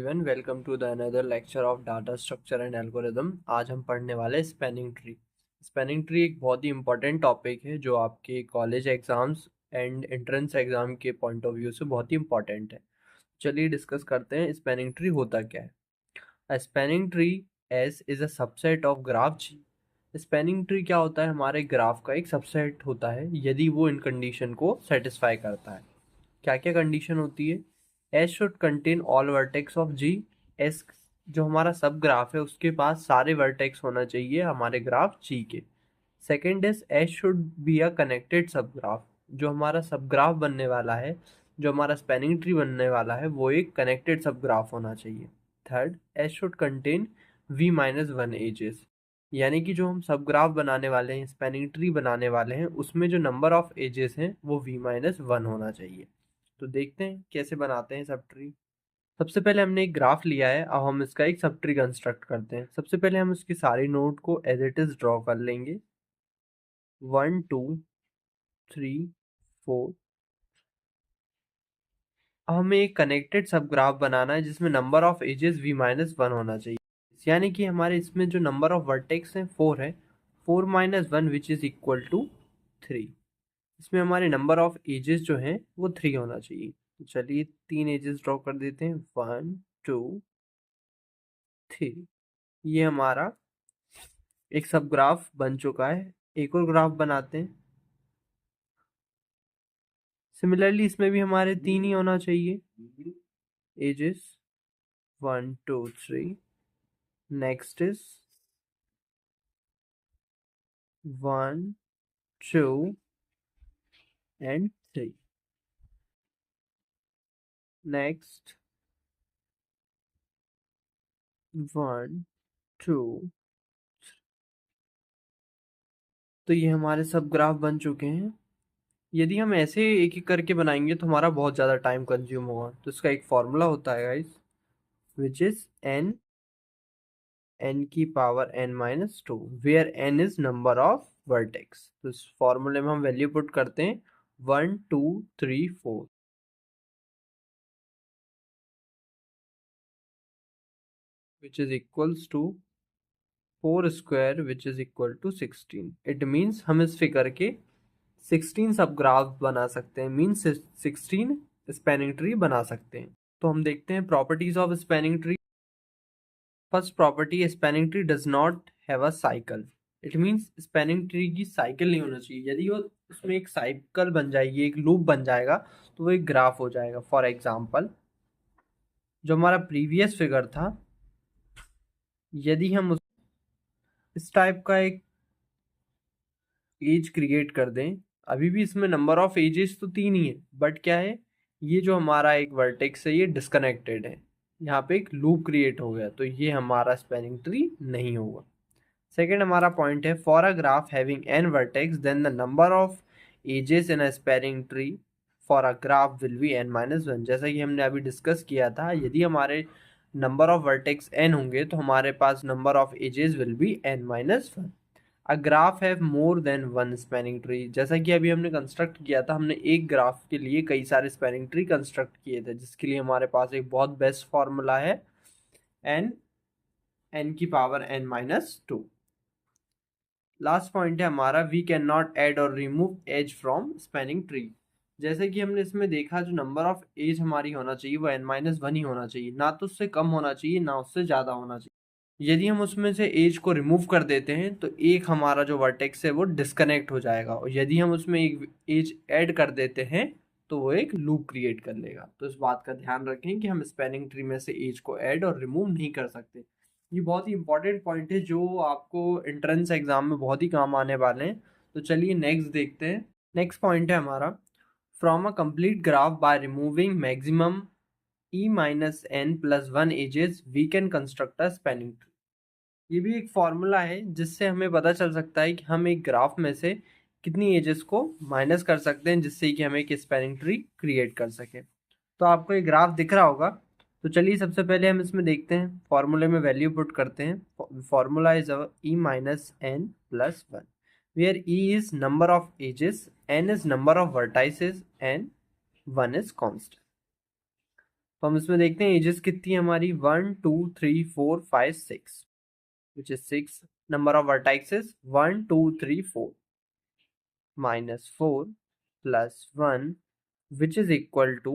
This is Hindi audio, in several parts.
Everyone, welcome to the another lecture of data structure and algorithm. आज हम पढ़ने वाले स्पैनिंग ट्री। स्पैनिंग ट्री एक बहुत ही इंपॉर्टेंट टॉपिक है जो आपके college exams and entrance exam के पॉइंट ऑफ व्यू से बहुत ही इंपॉर्टेंट है। चलिए डिस्कस करते हैं स्पैनिंग ट्री होता क्या है। A spanning tree S is a subset of graph G. Spanning tree क्या होता है? हमारे ग्राफ का एक सबसेट होता है यदि वो इन कंडीशन को सेटिस्फाई करता है। क्या क्या कंडीशन होती है? S should contain all vertex of G. S जो हमारा सब ग्राफ है उसके पास सारे वर्टेक्स होना चाहिए हमारे ग्राफ जी के। Second is S should be a connected सब ग्राफ। जो हमारा सब ग्राफ बनने वाला है, जो हमारा स्पैनिंग ट्री बनने वाला है, वो एक कनेक्टेड सब ग्राफ होना चाहिए। Third, S should contain V minus one edges. यानी कि जो हम सब ग्राफ बनाने वाले हैं, स्पैनिंग ट्री बनाने वाले हैं, उसमें जो नंबर ऑफ एजेस हैं वो वी माइनस वन होना चाहिए। तो देखते हैं कैसे बनाते हैं सब ट्री। सबसे पहले हमने एक ग्राफ लिया है, अब हम इसका एक सब ट्री कंस्ट्रक्ट करते हैं। सबसे पहले हम उसकी सारी नोड को एज इट इज ड्रॉ कर लेंगे। 1 2 3 4। अब हमें एक कनेक्टेड सब ग्राफ बनाना है जिसमें number of edges v minus one होना चाहिए। यानी कि हमारे इसमें जो नंबर ऑफ वर्टेक्स हैं 4 है। 4 minus one which is equal to 3। इसमें हमारे नंबर ऑफ एजेस जो हैं वो 3 होना चाहिए। तो चलिए 3 एजेस ड्रॉ कर देते हैं। 1 2 3। ये हमारा एक सब ग्राफ बन चुका है। एक और ग्राफ बनाते हैं। सिमिलरली इसमें भी हमारे 3 ही होना चाहिए edges. 1 2 3। Next is 1 2 and 3। Next 1 2। तो ये हमारे सब ग्राफ बन चुके हैं। यदि हम ऐसे एक एक करके बनाएंगे तो हमारा बहुत ज़्यादा टाइम कंज्यूम होगा। तो इसका एक फॉर्मूला होता है गाइस, विच इज n की power n minus two, where n is number of vertex. तो इस फॉर्मूले में हम वैल्यू पुट करते हैं 1 2 3 4, which is equals to 4 square which is equal to 16। It means हम इस फिगर के 16 सब ग्राफ बना सकते हैं, मीन्स 16 स्पैनिंग ट्री बना सकते हैं। तो हम देखते हैं properties of spanning tree. First property, spanning tree does not have a cycle. It means spanning tree की साइकिल नहीं होना चाहिए। यदि वो उसमें एक साइकिल बन जाएगी, एक लूप बन जाएगा, तो वो एक ग्राफ हो जाएगा। फॉर एग्जाम्पल, जो हमारा प्रीवियस फिगर था, यदि हम इस टाइप का एक एज क्रिएट कर दें, अभी भी इसमें नंबर ऑफ एजेस तो 3 ही है, बट क्या है, ये जो हमारा एक वर्टेक्स है ये डिस्कनेक्टेड है। यहाँ पे एक लूप क्रिएट हो गया, तो ये हमारा स्पैनिंग ट्री नहीं होगा। सेकेंड हमारा पॉइंट है, for a graph having n vertex then the number of edges in a spanning tree for a graph will be n minus one. जैसा कि हमने अभी डिस्कस किया था, यदि हमारे नंबर ऑफ वर्टेक्स n होंगे तो हमारे पास number of edges will be n minus one. A graph have more than one spanning tree. जैसा कि अभी हमने कंस्ट्रक्ट किया था, हमने एक ग्राफ के लिए कई सारे स्पैनिंग ट्री कंस्ट्रक्ट किए थे, जिसके लिए हमारे पास एक बहुत बेस्ट फॉर्मूला है, n की power n minus two. Last point है हमारा, वी कैन नॉट ऐड और remove edge from spanning tree. जैसे कि हमने इसमें देखा, जो नंबर ऑफ एज हमारी होना चाहिए वो n माइनस वन ही होना चाहिए, ना तो उससे कम होना चाहिए ना उससे ज़्यादा होना चाहिए। यदि हम उसमें से एज को रिमूव कर देते हैं तो एक हमारा जो वर्टेक्स है वो डिस्कनेक्ट हो जाएगा, और यदि हम उसमें एक एज ऐड कर देते हैं तो वो एक लूप क्रिएट कर लेगा। तो इस बात का ध्यान रखें कि हम स्पैनिंग ट्री में से एज को ऐड और रिमूव नहीं कर सकते। ये बहुत ही इंपॉर्टेंट पॉइंट है जो आपको एंट्रेंस एग्जाम में बहुत ही काम आने वाले हैं। तो चलिए नेक्स्ट देखते हैं। नेक्स्ट पॉइंट है हमारा, from a complete graph by removing maximum e minus N plus one edges we can construct a spanning tree. ये भी एक फॉर्मूला है जिससे हमें पता चल सकता है कि हम एक ग्राफ में से कितनी एजेस को माइनस कर सकते हैं, जिससे कि हम एक स्पैनिंग ट्री क्रिएट कर सकें। तो आपको ये ग्राफ दिख रहा होगा। तो चलिए सबसे पहले हम इसमें देखते हैं, फॉर्मूले में वैल्यू पुट करते हैं। Formula is E minus N plus one, where E is number of edges, N is number of vertices and one is constant. तो हम इसमें देखते हैं एजेस कितनी है हमारी, 1 2 3 4 5 6, which is 6 number of vertices 1 2 3 4 minus 4 plus 1 which is equal to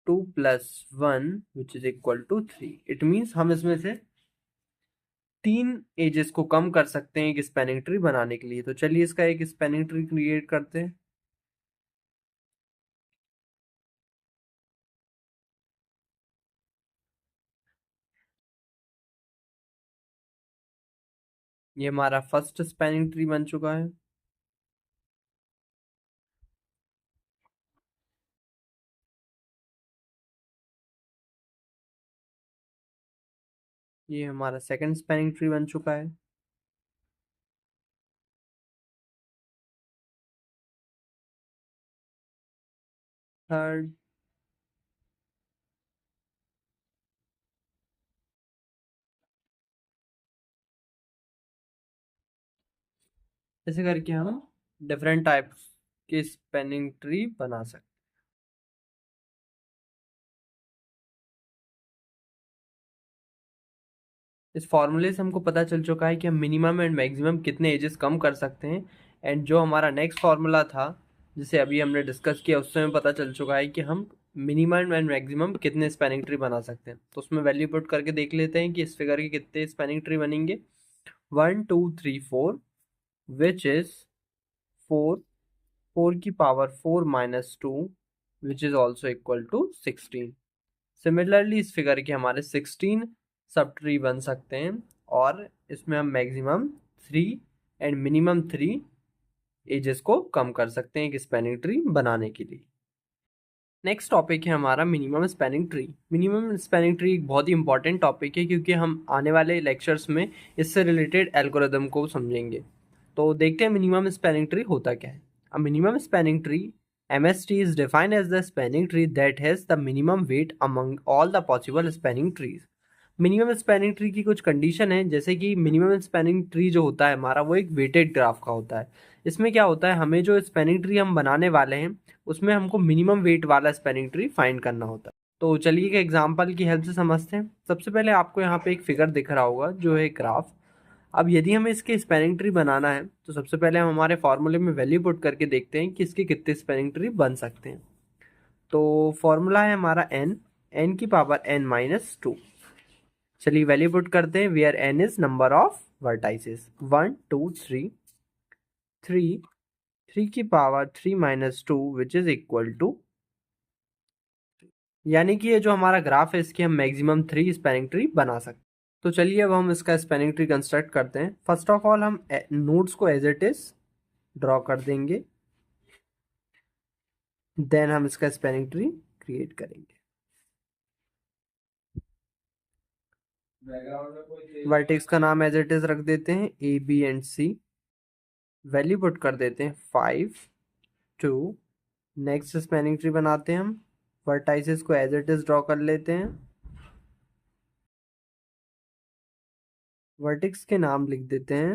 2 plus 1 which is equal to 3। It means हम इसमें से 3 एजेस को कम कर सकते हैं एक स्पैनिंग ट्री बनाने के लिए। तो चलिए इसका एक स्पैनिंग ट्री क्रिएट करते हैं। ये हमारा फर्स्ट स्पैनिंग ट्री बन चुका है। ये हमारा सेकंड स्पैनिंग ट्री बन चुका है। थर्ड, ऐसे करके हम डिफरेंट टाइप्स के स्पैनिंग ट्री बना सकते हैं। इस फॉर्मूले से हमको पता चल चुका है कि हम मिनिमम एंड मैक्सिमम कितने एजेस कम कर सकते हैं। एंड जो हमारा नेक्स्ट फार्मूला था जिसे अभी हमने डिस्कस किया, उससे हमें पता चल चुका है कि हम मिनिमम एंड मैक्सिमम कितने स्पैनिंग ट्री बना सकते हैं। तो उसमें वैल्यू पुट करके देख लेते हैं कि इस फिगर के कितने स्पैनिंग ट्री बनेंगे। 1 2 3 4 विच इज 4, 4 की power 4 minus 2 which is also equal to 16। Similarly इस फिगर के हमारे 16 सब ट्री बन सकते हैं और इसमें हम मैक्सिमम 3 एंड मिनिमम 3 एजेस को कम कर सकते हैं एक स्पैनिंग ट्री बनाने के लिए। नेक्स्ट टॉपिक है हमारा minimum spanning tree. Minimum spanning tree एक बहुत ही इंपॉर्टेंट टॉपिक है क्योंकि हम आने वाले लेक्चर्स में इससे रिलेटेड एल्गोरिदम को समझेंगे। तो देखते हैं मिनिमम स्पैनिंग ट्री होता क्या है। A minimum spanning tree MST is defined as the spanning tree that has the minimum weight among all the possible spanning trees। Minimum spanning tree की कुछ कंडीशन है, जैसे कि मिनिमम स्पैनिंग ट्री जो होता है हमारा वो एक वेटेड ग्राफ का होता है। इसमें क्या होता है, हमें जो स्पैनिंग ट्री हम बनाने वाले हैं उसमें हमको मिनिमम वेट वाला स्पैनिंग ट्री फाइंड करना होता है। तो चलिए एक एग्जांपल की हेल्प से समझते हैं। सबसे पहले आपको यहाँ पे एक फिगर दिख रहा होगा जो है ग्राफ। अब यदि हमें इसके स्पैनिंग ट्री बनाना है तो सबसे पहले हम हमारे फॉर्मूले में वैल्यू पुट करके देखते हैं कि इसके कितने स्पैनिंग ट्री बन सकते हैं। तो फॉर्मूला है हमारा n की पावर n माइनस 2। चलिए वैल्यू पुट करते हैं। Where n is number of vertices 1 2 3 3 3 की power 3 minus 2 which is equal to, यानी कि ये जो हमारा ग्राफ है इसकी हम मैक्सिमम 3 स्पैनिंग ट्री बना सकते हैं। तो चलिए अब हम इसका स्पैनिंग ट्री कंस्ट्रक्ट करते हैं। फर्स्ट ऑफ ऑल हम नोड्स को एज इट इज ड्रॉ कर देंगे, देन हम इसका स्पैनिंग ट्री क्रिएट करेंगे। वर्टेक्स का नाम एज इट इज रख देते हैं A B and C। Value put कर देते हैं 5 2। नेक्स्ट स्पैनिंग ट्री बनाते हैं हम। वर्टाइसेस को एज इट इज ड्रॉ कर लेते हैं। वर्टेक्स के नाम लिख देते हैं,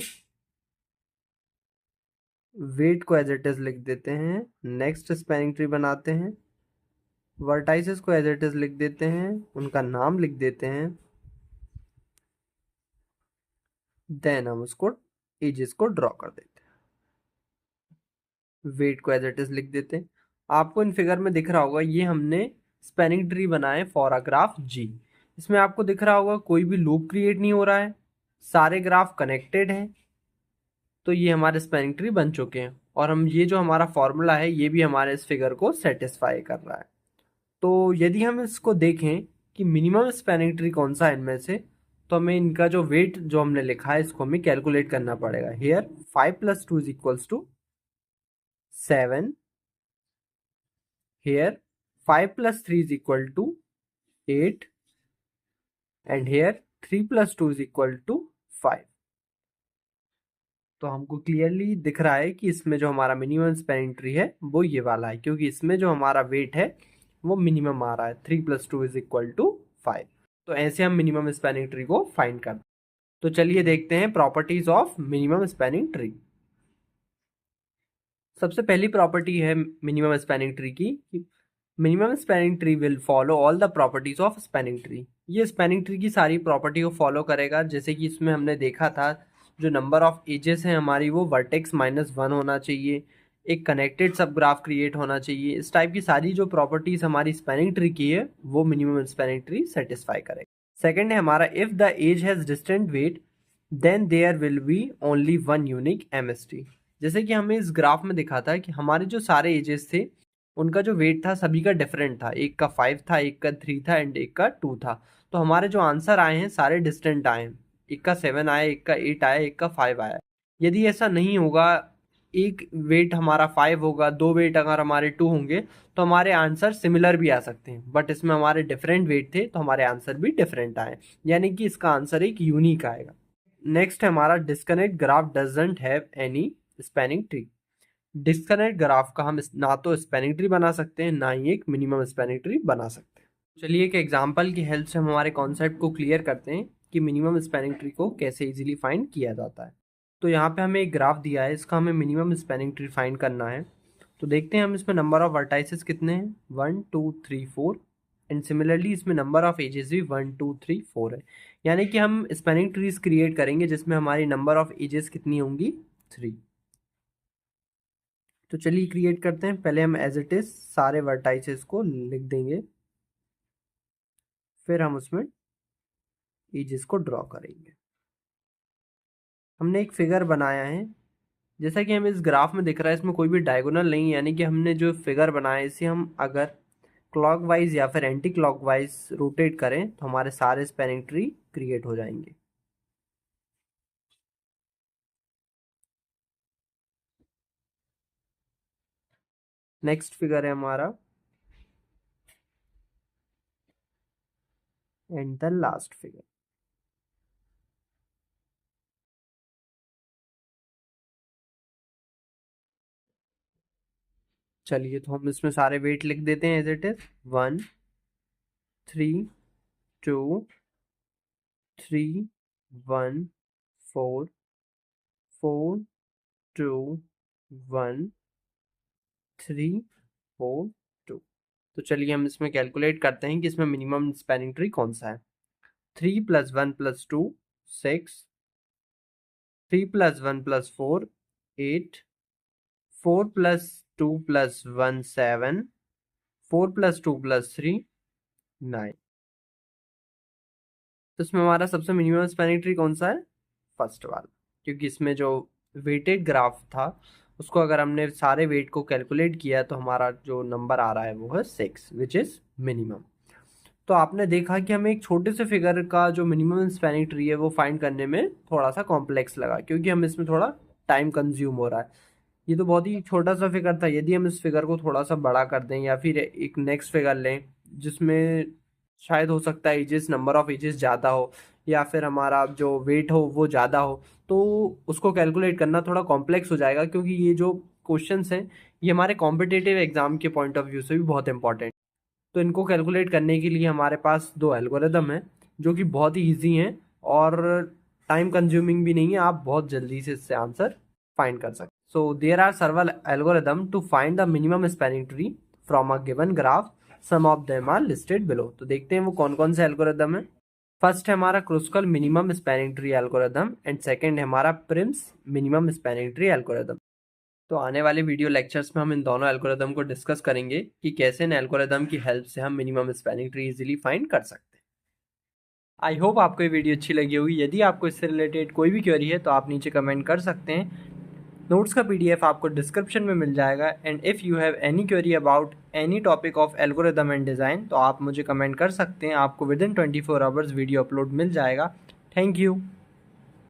वेट को एज इट इज लिख देते हैं। नेक्स्ट स्पैनिंग ट्री बनाते हैं। वर्टाइसेस को एज इट इज लिख देते हैं, उनका नाम लिख देते हैं, देन हम उसको एजेस को ड्रॉ कर देते हैं। वेट को एज इट इज लिख देते हैं। आपको इन फिगर में दिख रहा होगा ये हमने स्पैनिंग ट्री बनाए फॉर अ ग्राफ G। इसमें आपको दिख रहा होगा कोई भी लूप क्रिएट नहीं हो रहा है, सारे ग्राफ कनेक्टेड हैं। तो ये हमारे स्पैनिंग ट्री बन चुके हैं और हम ये जो हमारा फॉर्मूला है ये भी हमारे इस फिगर को सेटिस्फाई कर रहा है। तो यदि हम इसको देखें कि मिनिमम स्पैनिंग ट्री कौन सा है इनमें से, तो हमें इनका जो वेट जो हमने लिखा है इसको हमें कैलकुलेट करना पड़ेगा। Here 5 plus 2 is equals to 7। Here 5 plus 3 is equal to 8 and here 3 plus 2 is equal to 5। तो हमको क्लियरली दिख रहा है कि इसमें जो हमारा मिनिमम स्पैनिंग ट्री है वो ये वाला है, क्योंकि इसमें जो हमारा वेट है वो मिनिमम आ रहा है 3 प्लस 2 इज इक्वल टू 5। तो ऐसे हम मिनिमम स्पैनिंग ट्री को फाइंड करते हैं। तो चलिए देखते हैं properties of minimum spanning tree. सबसे पहली प्रॉपर्टी है मिनिमम स्पैनिंग ट्री की minimum spanning tree will follow all the properties of spanning tree. ये स्पैनिंग ट्री की सारी प्रॉपर्टी को फॉलो करेगा, जैसे कि इसमें हमने देखा था जो नंबर ऑफ एजेस हैं हमारी वो वर्टेक्स -1 होना चाहिए, एक कनेक्टेड सब ग्राफ क्रिएट होना चाहिए। इस टाइप की सारी जो प्रॉपर्टीज हमारी स्पैनिंग ट्री की है वो मिनिमम स्पैनिंग ट्री सेटिस्फाई करेगा। सेकेंड है हमारा, if the edge has distinct weight then there will be only one unique MST. जैसे कि हमें इस ग्राफ में दिखा था कि हमारे जो सारे एजेस थे उनका जो वेट था सभी का डिफरेंट था, एक का 5 था, एक का 3 था एंड एक का 2 था। तो हमारे जो आंसर आए हैं सारे डिस्टेंट आए हैं, एक का 7 आया, एक का 8 आया, एक का 5 आया। यदि ऐसा नहीं होगा, एक वेट हमारा 5 होगा, दो वेट अगर हमारे 2 होंगे तो हमारे आंसर सिमिलर भी आ सकते हैं, बट इसमें हमारे डिफरेंट वेट थे तो हमारे आंसर भी डिफरेंट आए, यानी कि इसका आंसर एक यूनिक आएगा। नेक्स्ट है हमारा, disconnect graph doesn't have any spanning tree. Disconnect graph का हम ना तो स्पैनिंग ट्री बना सकते हैं ना ही एक मिनिमम स्पैनिंग ट्री बना सकते हैं। चलिए एक एग्जांपल की हेल्प से हम हमारे कॉन्सेप्ट को क्लियर करते हैं कि मिनिमम स्पैनिंग ट्री को कैसे इजीली फाइंड किया जाता है। तो यहाँ पे हमें एक ग्राफ दिया है, इसका हमें मिनिमम स्पैनिंग ट्री फाइंड करना है। तो देखते हैं हम इसमें नंबर ऑफ वर्टाइसेस कितने हैं, 1 2 3 4 एंड सिमिलरली इसमें नंबर ऑफ एजेस भी 1 2 3 4 है। यानी कि हम स्पैनिंग ट्रीज क्रिएट करेंगे जिसमें हमारी नंबर ऑफ एजेस कितनी होंगी, 3। तो चलिए क्रिएट करते हैं। पहले हम एज इट इज सारे वर्टाइसेस को लिख देंगे, फिर हम उसमें एजेस को ड्रॉ करेंगे। हमने एक फिगर बनाया है, जैसा कि हमें इस ग्राफ में दिख रहा है इसमें कोई भी डायगोनल नहीं, यानी कि हमने जो फिगर बनाया है इसे हम अगर क्लॉकवाइज या फिर एंटी क्लॉकवाइज रोटेट करें तो हमारे सारे स्पैनिंग ट्री क्रिएट हो जाएंगे। नेक्स्ट फिगर है हमारा एंड द लास्ट फिगर। चलिए तो हम इसमें सारे वेट लिख देते हैं एज इट इज, 1 3 2 3 1 4 4 2 1 3 4 2। तो चलिए हम इसमें कैलकुलेट करते हैं कि इसमें मिनिमम स्पैनिंग ट्री कौन सा है। 3 + 1 + 2 6, 3 + 1 + 4 8, 4 + 2 + 1 7, 4 + 2 + 3 9। तो इसमें हमारा सबसे मिनिमम स्पैनिंग ट्री कौन सा है, फर्स्ट वाला, क्योंकि इसमें जो वेटेड ग्राफ था उसको अगर हमने सारे वेट को कैलकुलेट किया तो हमारा जो नंबर आ रहा है वो है 6 विच इज़ मिनिमम। तो आपने देखा कि हमें एक छोटे से फिगर का जो मिनिमम स्पैनिंग ट्री है वो फाइंड करने में थोड़ा सा कॉम्प्लेक्स लगा, क्योंकि हम इसमें थोड़ा टाइम कंज्यूम हो रहा है। ये तो बहुत ही छोटा सा फिगर था, यदि हम इस फिगर को थोड़ा सा बड़ा कर दें या फिर एक नेक्स्ट फिगर लें जिसमें शायद हो सकता है एजेस, नंबर ऑफ एजेस ज़्यादा हो या फिर हमारा जो वेट हो वो ज़्यादा हो, तो उसको कैलकुलेट करना थोड़ा कॉम्प्लेक्स हो जाएगा, क्योंकि ये जो क्वेश्चंस हैं ये हमारे कॉम्पिटिटिव एग्जाम के पॉइंट ऑफ व्यू से भी बहुत इंपॉर्टेंट। तो इनको कैलकुलेट करने के लिए हमारे पास दो एल्गोरिदम हैं जो कि बहुत ही ईजी हैं और टाइम कंज्यूमिंग भी नहीं है, आप बहुत जल्दी से इससे आंसर फाइंड कर सकते। So there are several algorithm to find the minimum spanning tree from a given graph, some of them are listed below. तो देखते हैं वो कौन कौन से एल्गोरिदम है। फर्स्ट है हमारा Kruskal minimum spanning tree algorithm and second है हमारा Prim's minimum spanning tree algorithm. तो आने वाले वीडियो लेक्चर्स में हम इन दोनों एल्गोरिदम को डिस्कस करेंगे कि कैसे इन एल्गोरिदम की हेल्प से हम minimum spanning tree easily find कर सकते हैं। आई होप आपको ये वीडियो अच्छी लगी होगी। यदि आपको इससे रिलेटेड कोई भी क्वेरी है तो आप नीचे कमेंट कर सकते हैं। नोट्स का पीडीएफ आपको डिस्क्रिप्शन में मिल जाएगा and if you have any query about any topic of algorithm and design तो आप मुझे कमेंट कर सकते हैं। आपको within 24 hours video upload मिल जाएगा। Thank you.